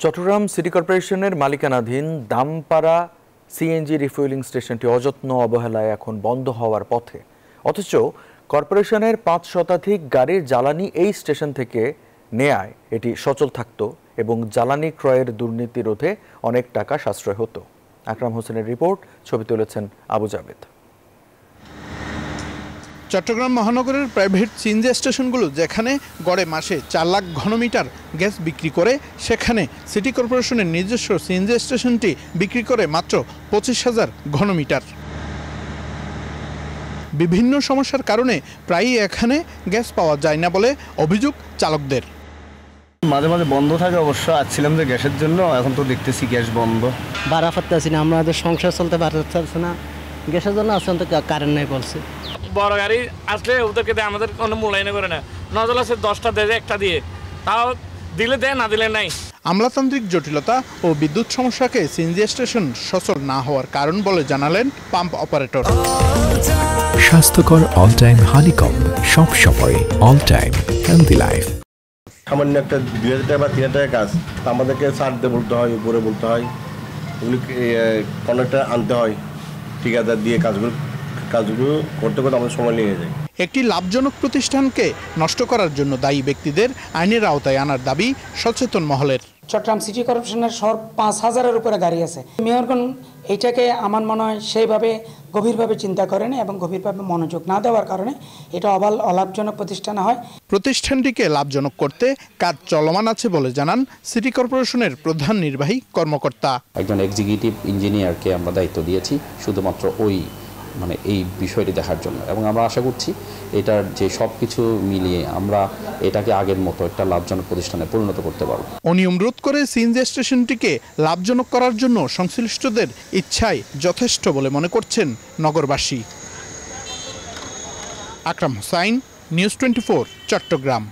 Chittagong city কর্পোরেশনের মালিকানাধীন Dampara CNG refuelling স্টেশনটি অযত্ন অবহেলায় এখন বন্ধ হওয়ার পথে। অথচ কর্পোরেশনের ৫ শতাধিক গাড়ির জ্বালানি এই স্টেশন থেকে নেয়ায় এটি সচল থাকত এবং জ্বালানি ক্রয়ের দুর্নীতি রোধে অনেক টাকা সাশ্রয় হতো। আকরাম হোসেনের রিপোর্ট, ছবি তুলেছেন আবু জাবেদ। চট্টগ্রাম মহানগরের প্রাইভেট সিএনজি স্টেশনগুলো যেখানে গড়ে মাসে ৪ লাখ ঘনমিটার গ্যাস বিক্রি করে, সেখানে সিটি কর্পোরেশনের নিজস্ব সিএনজি স্টেশনটি বিক্রি করে মাত্র ২৫,০০০ ঘনমিটার। বিভিন্ন সমস্যার কারণে প্রায়ই এখানে গ্যাস পাওয়া যায় না বলে অভিযোগ চালকদের। মাঝে মাঝে বন্ধ থাকে, অবশ্য আসছিলাম যে গ্যাসের জন্য, এখন তো দেখতেছি গ্যাস বন্ধ। ভাড়া পাচ্ছি না, আমাদের সংসার চলতে পারছে না, গ্যাসের জন্য আসলে তো কারেন্ট নেই বলছে। বড় গাড়ি আসলে ওদেরকে দেয়, আমাদের কোনো মূল্যায়ন করে না। নজল আছে 10টা দেয়, একটা দিয়ে, তাও দিলে দেয়, না দিলে নাই। আমলাতান্ত্রিক জটিলতা ও বিদ্যুৎ সমস্যাকে সিএনজি স্টেশন সচল না হওয়ার কারণ বলে জানালেন পাম্প অপারেটর। স্বাস্থ্যকর অল টাইম হানিকম, সব সময় অল টাইম হেলদি লাইফ। সামান্য একটা ২,০০০ টাকা বা ৩,০০০ টাকা কাজ, আমাদেরকে ছাড় দিয়ে বলতে হয়, উপরে বলতে হয়, ওগুলি কন্ট্রাক্টর আনতে হয়, ঠিকাদার দিয়ে কাজগুলো করতে করতে আমাদের সময় লেগে যায়। একটি লাভজনক প্রতিষ্ঠানকে নষ্ট করার জন্য দায়ী ব্যক্তিদের আইনের আওতায় আনার দাবি সচেতন মহলের। চট্টগ্রাম সিটি কর্পোরেশনের শহর ৫,০০০-এর উপরে গাড়ি আছে। মেয়রগণ এইটাকে আমার মনে হয় সেইভাবে গভীরভাবে চিন্তা করেন এবং গভীরভাবে মনোযোগ না দেওয়ার কারণে এটা অলাভজনক প্রতিষ্ঠান হয়। প্রতিষ্ঠানটিকে লাভজনক করতে কাজ চলমান আছে বলে জানান সিটি কর্পোরেশনের প্রধান নির্বাহী কর্মকর্তা। একজন এক্সিকিউটিভ ইঞ্জিনিয়ারকে আমরা দায়িত্ব দিয়েছি শুধুমাত্র এই বিষয়টি দেখার জন্য, এবং আমরা আশা করছি এটার যে সব কিছু মিলিয়ে আমরা এটাকে আগের মতো একটা লাভজনক প্রতিষ্ঠানে পরিণত করতে পারব। অনিয়ম রোধ করে সিএনজি স্টেশনটিকে লাভজনক করার জন্য সংশ্লিষ্টদের ইচ্ছাই যথেষ্ট বলে মনে করছেন নগরবাসী। আকরাম হোসাইন, নিউজ 24, চট্টগ্রাম।